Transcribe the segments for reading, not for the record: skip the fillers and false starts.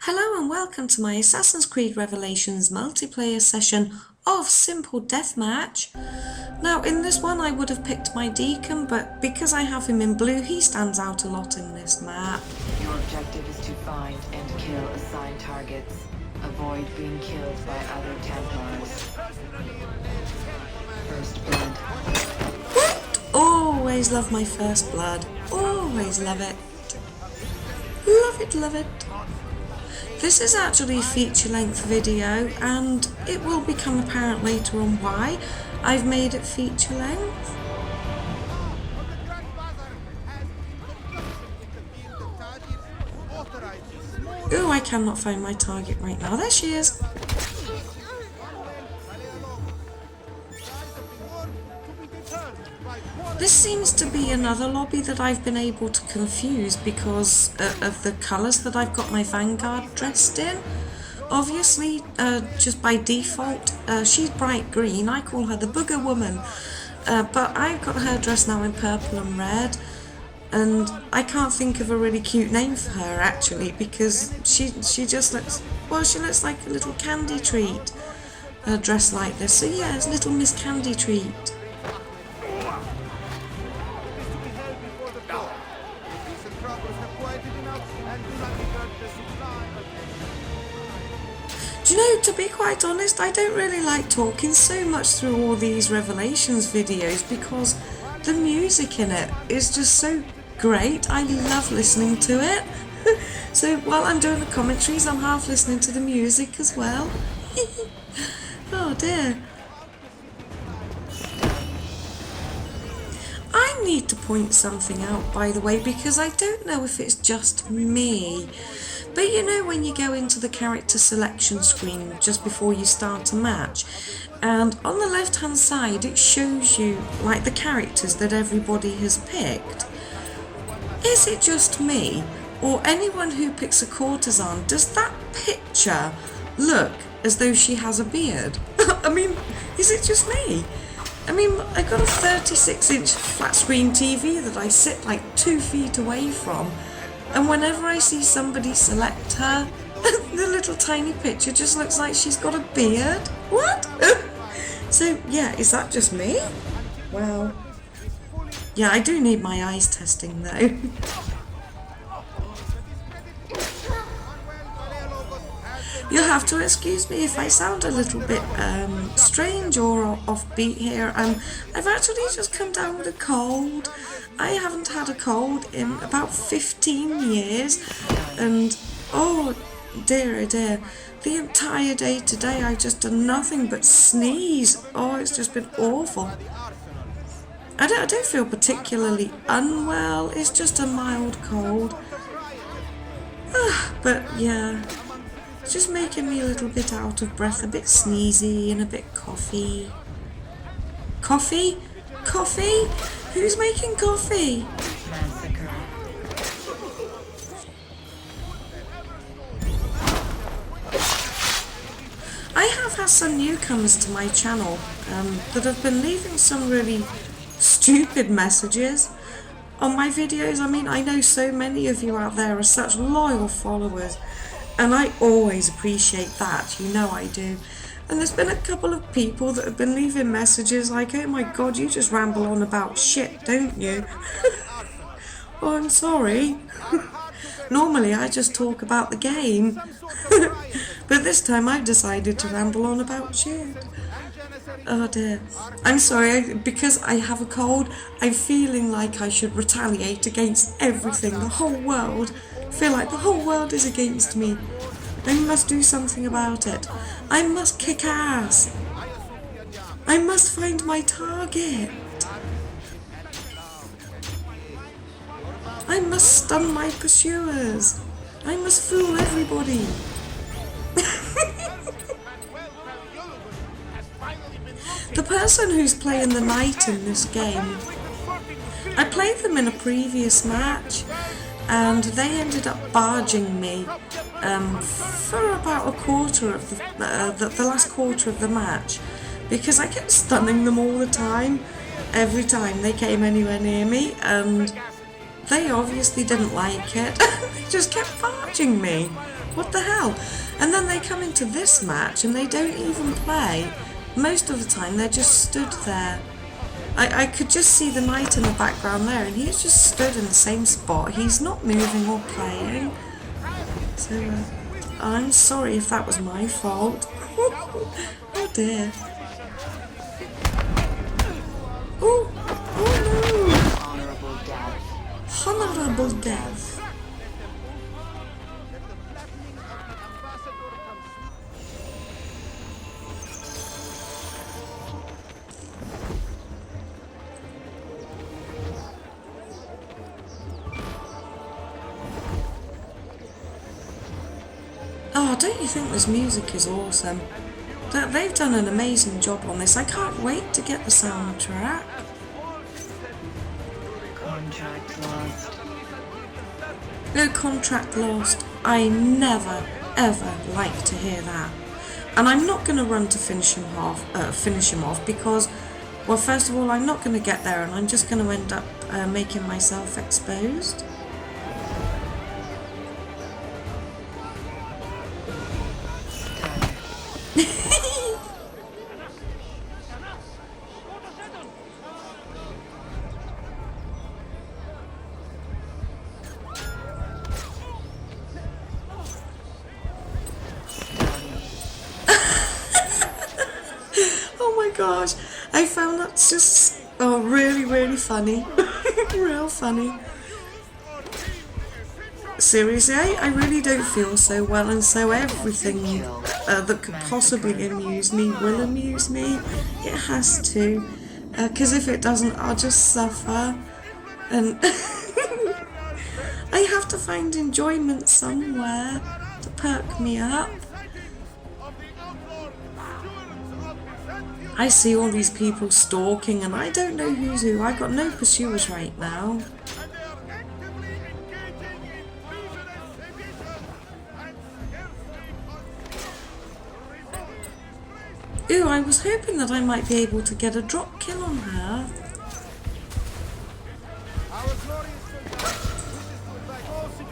Hello and welcome to my Assassin's Creed Revelations multiplayer session of Simple Deathmatch. Now in this one I would have picked my Deacon, but because I have him in blue he stands out a lot in this map. Your objective is to find and kill assigned targets. Avoid being killed by other Templars. First blood. Always love my first blood. Always love it. Love it, love it. This is actually a feature-length video and it will become apparent later on why I've made it feature-length. Ooh, I cannot find my target right now. There she is. This seems to be another lobby that I've been able to confuse because of the colours that I've got my Vanguard dressed in. Obviously, just by default, she's bright green. I call her the Booger Woman. But I've got her dressed now in purple and red. And I can't think of a really cute name for her actually, because she just looks, well, she looks like a little candy treat dressed like this. So yeah, it's little Miss Candy Treat. Do you know, to be quite honest, I don't really like talking so much through all these Revelations videos because the music in it is just so great. I love listening to it. So while I'm doing the commentaries, I'm half listening to the music as well. Oh dear. I need to point something out, by the way, because I don't know if it's just me. But you know when you go into the character selection screen just before you start a match, and on the left hand side it shows you like the characters that everybody has picked. Is it just me, or anyone who picks a courtesan, does that picture look as though she has a beard? I mean, is it just me? I mean, I got a 36-inch flat screen TV that I sit like 2 feet away from, and whenever I see somebody select her, the little tiny picture just looks like she's got a beard. What? So yeah, is that just me? Wow. Yeah, I do need my eyes testing though. You'll have to excuse me if I sound a little bit strange or offbeat here. I've actually just come down with a cold. I haven't had a cold in about 15 years, and oh dear, the entire day today I've just done nothing but sneeze. Oh, it's just been awful. I don't feel particularly unwell, it's just a mild cold. But yeah, it's just making me a little bit out of breath, a bit sneezy and a bit coffee. Coffee? Coffee? Who's making coffee? Massacre. I have had some newcomers to my channel that have been leaving some really stupid messages on my videos. I mean, I know so many of you out there are such loyal followers, and I always appreciate that, you know I do. And there's been a couple of people that have been leaving messages like, oh my god, you just ramble on about shit, don't you? Oh, I'm sorry. Normally I just talk about the game. But this time I've decided to ramble on about shit. Oh dear. I'm sorry, because I have a cold, I'm feeling like I should retaliate against everything, the whole world. I feel like the whole world is against me. I must do something about it. I must kick ass. I must find my target. I must stun my pursuers. I must fool everybody. The person who's playing the knight in this game, I played them in a previous match and they ended up barging me for about a quarter of the last quarter of the match, because I kept stunning them all the time, every time they came anywhere near me, and they obviously didn't like it. They just kept barging me. what the hell? And then they come into this match and they don't even play. Most of the time they're just stood there. I could just see the knight in the background there, and he's just stood in the same spot. He's not moving or playing. So I'm sorry if that was my fault. Oh dear. Oh, oh no! Honorable death. Honorable death. Oh, don't you think this music is awesome? They've done an amazing job on this. I can't wait to get the soundtrack. Contract lost. No contract lost. I never, ever like to hear that. And I'm not going to run to finish him off because, well, first of all, I'm not going to get there and I'm just going to end up making myself exposed. Oh my gosh, I found that just really, really funny. Real funny. Seriously, I really don't feel so well, and so everything that could possibly amuse me will amuse me. It has to, because if it doesn't, I'll just suffer. And I have to find enjoyment somewhere to perk me up. I see all these people stalking and I don't know who's who. I got no pursuers right now. Ooh, I was hoping that I might be able to get a drop kill on her.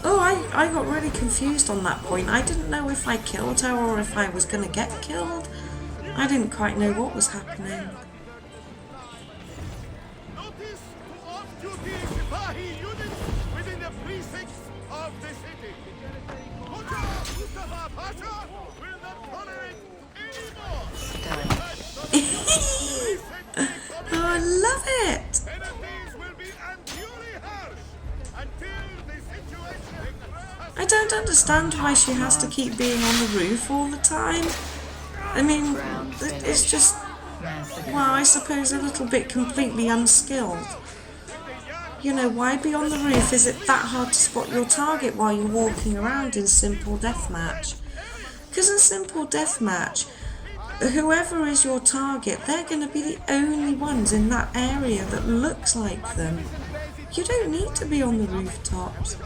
Oh, I got really confused on that point. I didn't know if I killed her or if I was going to get killed. I didn't quite know what was happening. Notice to off-duty Sipahi units within the precincts of the city. Mustafa Pasha will not tolerate any more. Oh, I love it! Penalties will be unduly harsh until the situation. I don't understand why she has to keep being on the roof all the time. I mean, it's just, well, I suppose a little bit completely unskilled. You know, why be on the roof? Is it that hard to spot your target while you're walking around in simple deathmatch? Because in simple deathmatch, whoever is your target, they're going to be the only ones in that area that looks like them. You don't need to be on the rooftops.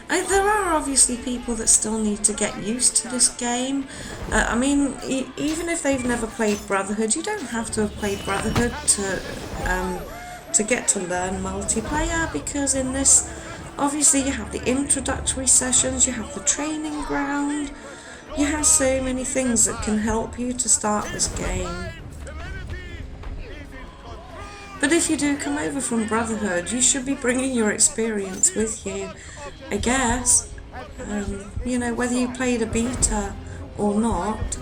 There are obviously people that still need to get used to this game. I mean, even if they've never played Brotherhood, you don't have to have played Brotherhood to get to learn multiplayer, because in this, obviously you have the introductory sessions, you have the training ground, you have so many things that can help you to start this game. But if you do come over from Brotherhood, you should be bringing your experience with you, I guess. You know, whether you played a beta or not,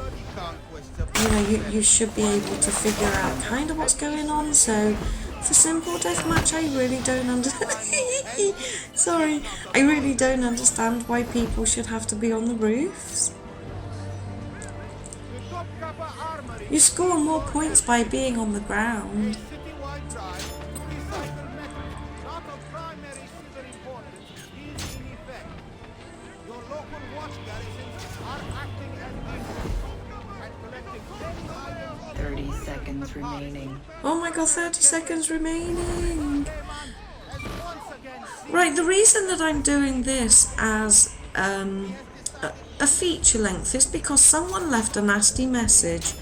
you know, you should be able to figure out kind of what's going on. So for simple deathmatch, I really don't Sorry, I really don't understand why people should have to be on the roofs. You score more points by being on the ground. Primary civil importance is in effect. Your local watch garrisons are acting as and collecting 30 seconds remaining. Oh my god, 30 seconds remaining. Right, the reason that I'm doing this as a feature length is because someone left a nasty message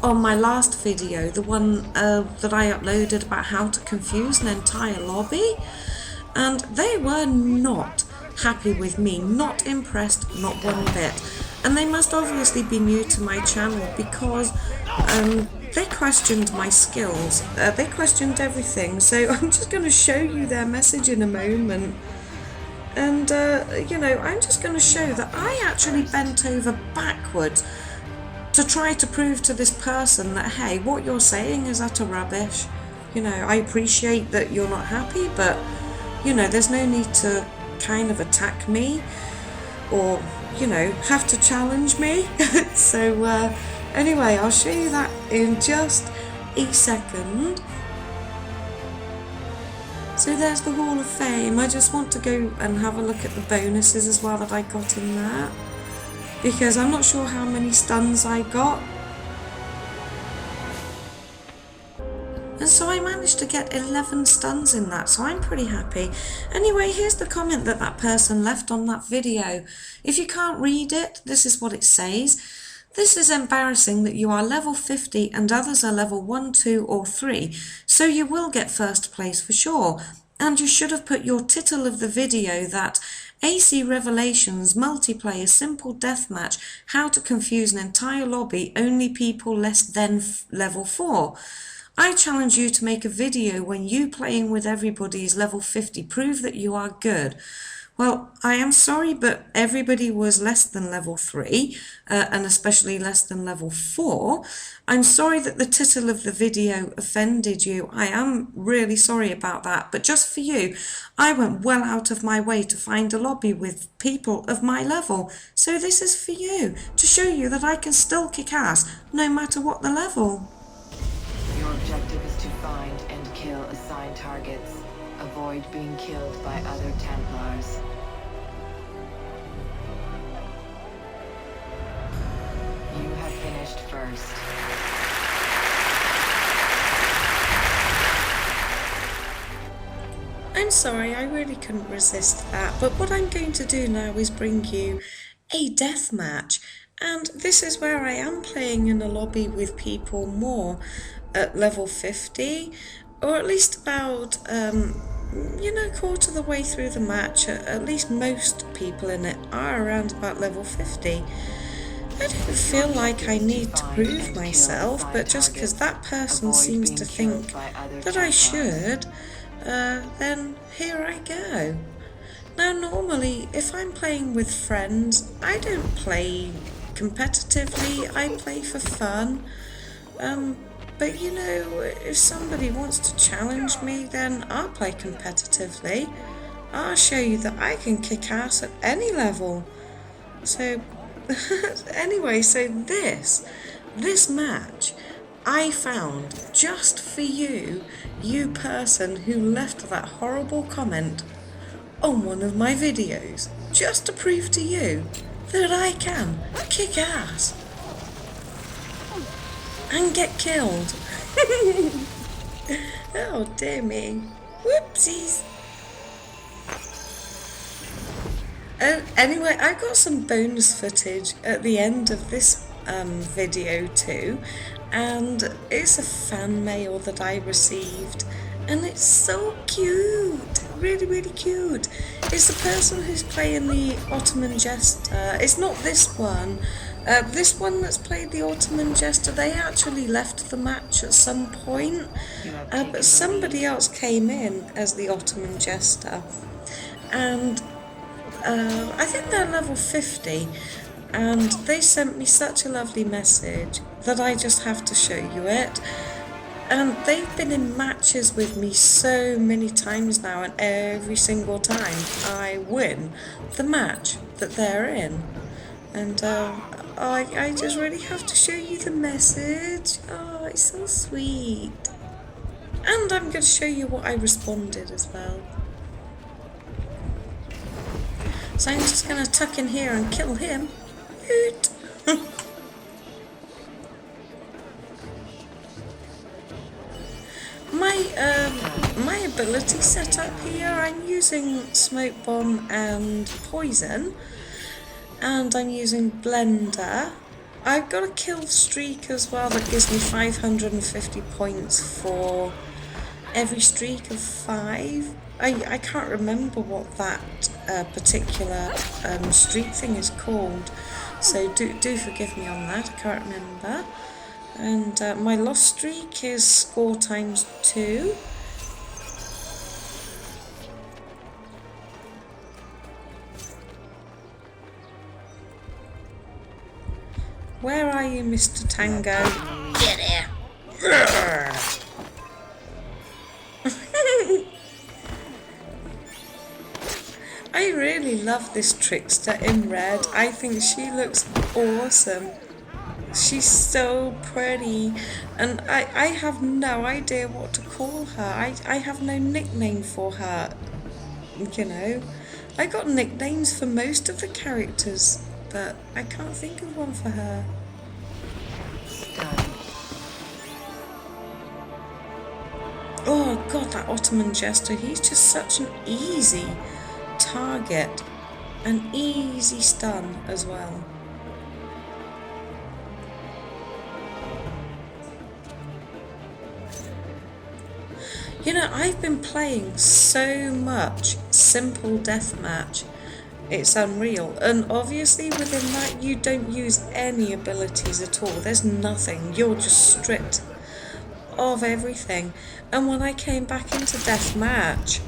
on my last video, the one that I uploaded about how to confuse an entire lobby, and they were not happy with me, not impressed, not one bit. And they must obviously be new to my channel because they questioned my skills, they questioned everything. So I'm just going to show you their message in a moment. And, you know, I'm just going to show that I actually bent over backwards to try to prove to this person that, hey, what you're saying is utter rubbish. You know, I appreciate that you're not happy, but, you know, there's no need to kind of attack me or, you know, have to challenge me. So, anyway, I'll show you that in just a second. So there's the Hall of Fame. I just want to go and have a look at the bonuses as well that I got in that, because I'm not sure how many stuns I got. And so I managed to get 11 stuns in that, so I'm pretty happy. Anyway, here's the comment that that person left on that video. If you can't read it, this is what it says. This is embarrassing that you are level 50 and others are level 1, 2 or 3, so you will get first place for sure. And you should have put your title of the video that AC Revelations Multiplayer Simple Deathmatch How to Confuse an Entire Lobby Only People Less Than Level 4. I challenge you to make a video when you playing with everybody is level 50. Prove that you are good. Well, I am sorry, but everybody was less than level 3, and especially less than level 4. I'm sorry that the title of the video offended you. I am really sorry about that, but just for you, I went well out of my way to find a lobby with people of my level. So this is for you, to show you that I can still kick ass, no matter what the level. Your objective is to find and kill assigned targets. Avoid being killed by other Templars. You have finished first. I'm sorry, I really couldn't resist that, but what I'm going to do now is bring you a deathmatch. And this is where I am playing in a lobby with people more at level 50, or at least about, you know, quarter of the way through the match. At least most people in it are around about level 50. I don't feel like I need to prove myself, but just because that person seems to think that I should, then here I go. Now normally, if I'm playing with friends, I don't play competitively, I play for fun. But you know, if somebody wants to challenge me, then I'll play competitively. I'll show you that I can kick ass at any level. So, anyway, so this match I found just for you, you person who left that horrible comment on one of my videos, just to prove to you that I can kick ass and get killed. Oh dear me. Whoopsies. Anyway, I got some bonus footage at the end of this video too, and it's a fan mail that I received, and it's so cute, really cute. It's the person who's playing the Ottoman Jester. It's not this one. This one that's played the Ottoman Jester, they actually left the match at some point, but somebody else came in as the Ottoman Jester, and I think they're level 50, and they sent me such a lovely message that I just have to show you it. And they've been in matches with me so many times now, and every single time I win the match that they're in. And I just really have to show you the message. Oh, it's so sweet. And I'm going to show you what I responded as well. So I'm just going to tuck in here and kill him. Hoot. My ability setup here, I'm using smoke bomb and poison, and I'm using blender, I've got a kill streak as well that gives me 550 points for every streak of 5. I can't remember what that particular streak thing is called, so do forgive me on that, I can't remember. And my lost streak is score times 2. Where are you, Mr. Tango? Get here! I really love this trickster in red. I think she looks awesome. She's so pretty, and I have no idea what to call her. I have no nickname for her, you know. I got nicknames for most of the characters, but I can't think of one for her. Oh god, that Ottoman Jester, he's just such an easy target. An easy stun as well. You know, I've been playing so much simple deathmatch. It's unreal, and obviously within that you don't use any abilities at all. There's nothing, you're just stripped of everything. And when I came back into deathmatch,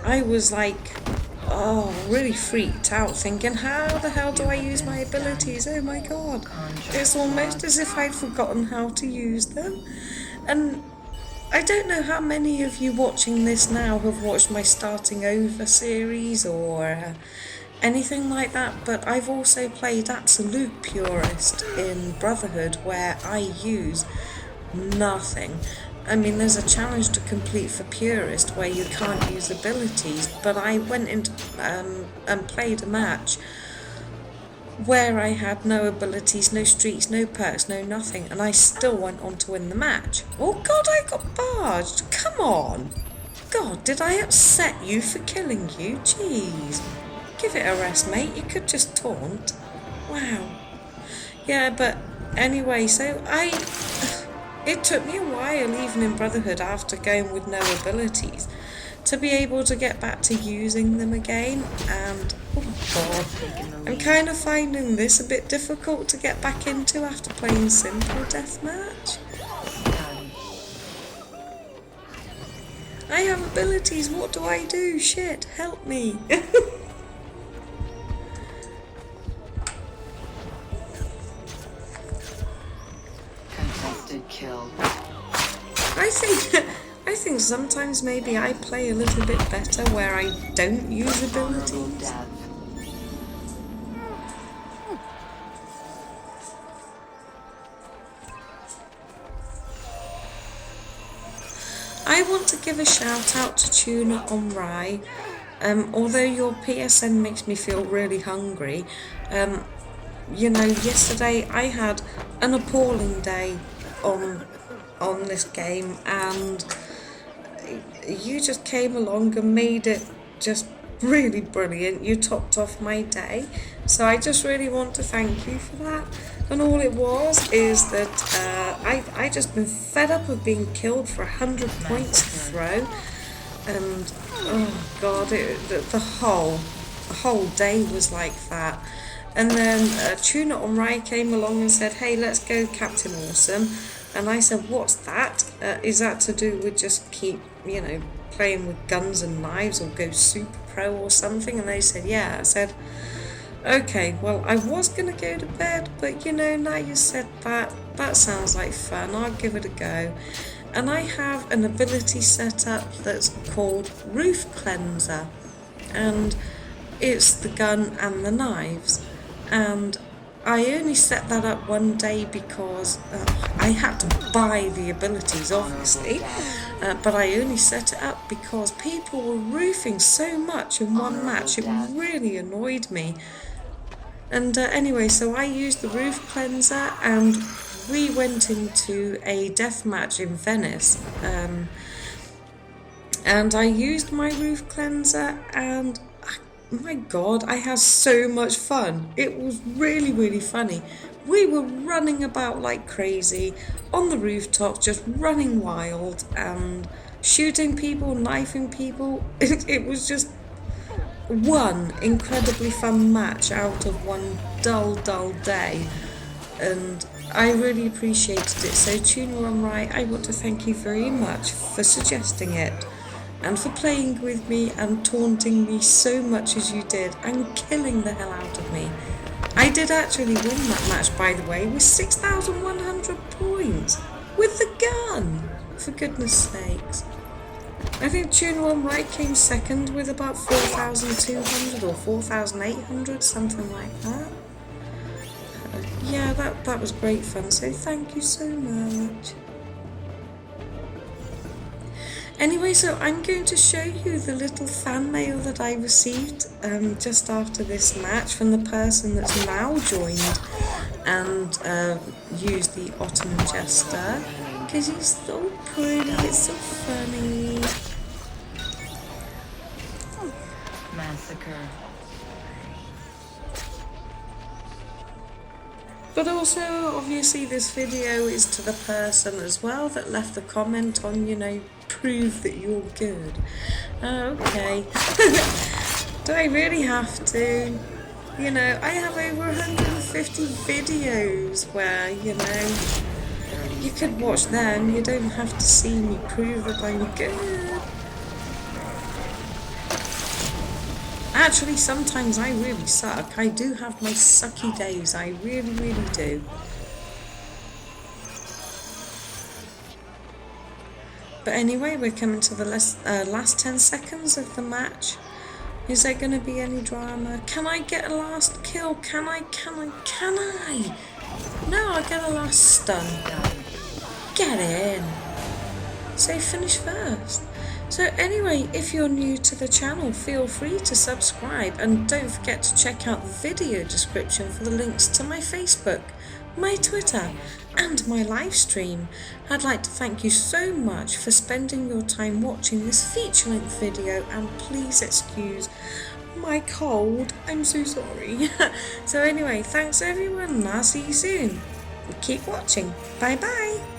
I was like, oh, really freaked out, thinking, how the hell do I use my abilities? Oh my god, it's almost as if I'd forgotten how to use them. And I don't know how many of you watching this now have watched my Starting Over series or anything like that, but I've also played Absolute Purist in Brotherhood, where I use nothing. I mean, there's a challenge to complete for Purist where you can't use abilities, but I went into and played a match where I had no abilities, no streaks, no perks, no nothing, and I still went on to win the match. Oh god, I got barged! Come on! God, did I upset you for killing you? Jeez. Give it a rest, mate. You could just taunt. Wow. Yeah, but anyway, so it took me a while, even in Brotherhood, after going with no abilities, to be able to get back to using them again, and oh god, I'm kind of finding this a bit difficult to get back into after playing simple deathmatch. I have abilities, what do I do? Shit, help me. Contested kill. I think sometimes maybe I play a little bit better where I don't use abilities. I want to give a shout out to Tuna on Rye. Although your PSN makes me feel really hungry, you know, yesterday I had an appalling day on this game, and you just came along and made it just really brilliant. You topped off my day, so I just really want to thank you for that. And all it was is that I just been fed up of being killed for 100 points to throw, and oh god, the whole day was like that. And then Tuna on Rye came along and said, hey, let's go Captain Awesome. And I said, what's that? Is that to do with just keep, you know, playing with guns and knives, or go super pro or something? And they said, yeah. I said, okay, well, I was going to go to bed, but, you know, now you said that sounds like fun. I'll give it a go. And I have an ability set up that's called Roof Cleanser. And it's the gun and the knives. And I only set that up one day because I had to buy the abilities, obviously, but I only set it up because people were roofing so much in one match. It really annoyed me. And anyway, so I used the Roof Cleanser, and we went into a death match in Venice, and I used my Roof Cleanser, and my god, I had so much fun. It was really, really funny. We were running about like crazy on the rooftop, just running wild and shooting people, knifing people. It was just one incredibly fun match out of one dull day, and I really appreciated it. So Tuna One Right, I want to thank you very much for suggesting it and for playing with me and taunting me so much as you did and killing the hell out of me. I did actually win that match, by the way, with 6,100 points with the gun, for goodness sakes. I think Tuna One Right came second with about 4,200 or 4,800, something like that. Yeah, that was great fun, so thank you so much. Anyway, so I'm going to show you the little fan mail that I received just after this match from the person that's now joined and used the Ottoman Jester, because he's so pretty, it's so funny. Massacre. But also, obviously, this video is to the person as well that left the comment on, you know, prove that you're good. Okay. Do I really have to? You know, I have over 150 videos where, you know, you could watch them. You don't have to see me prove that I'm good. Actually, sometimes I really suck. I do have my sucky days. I really, really do. But anyway, we're coming to the last 10 seconds of the match. Is there going to be any drama? Can I get a last kill? Can I? No, I get a last stun. Get in. So finish first. So anyway, if you're new to the channel, feel free to subscribe and don't forget to check out the video description for the links to my Facebook, my Twitter and my live stream. I'd like to thank you so much for spending your time watching this feature-length video, and please excuse my cold, I'm so sorry. So anyway, thanks everyone and I'll see you soon. Keep watching. Bye bye.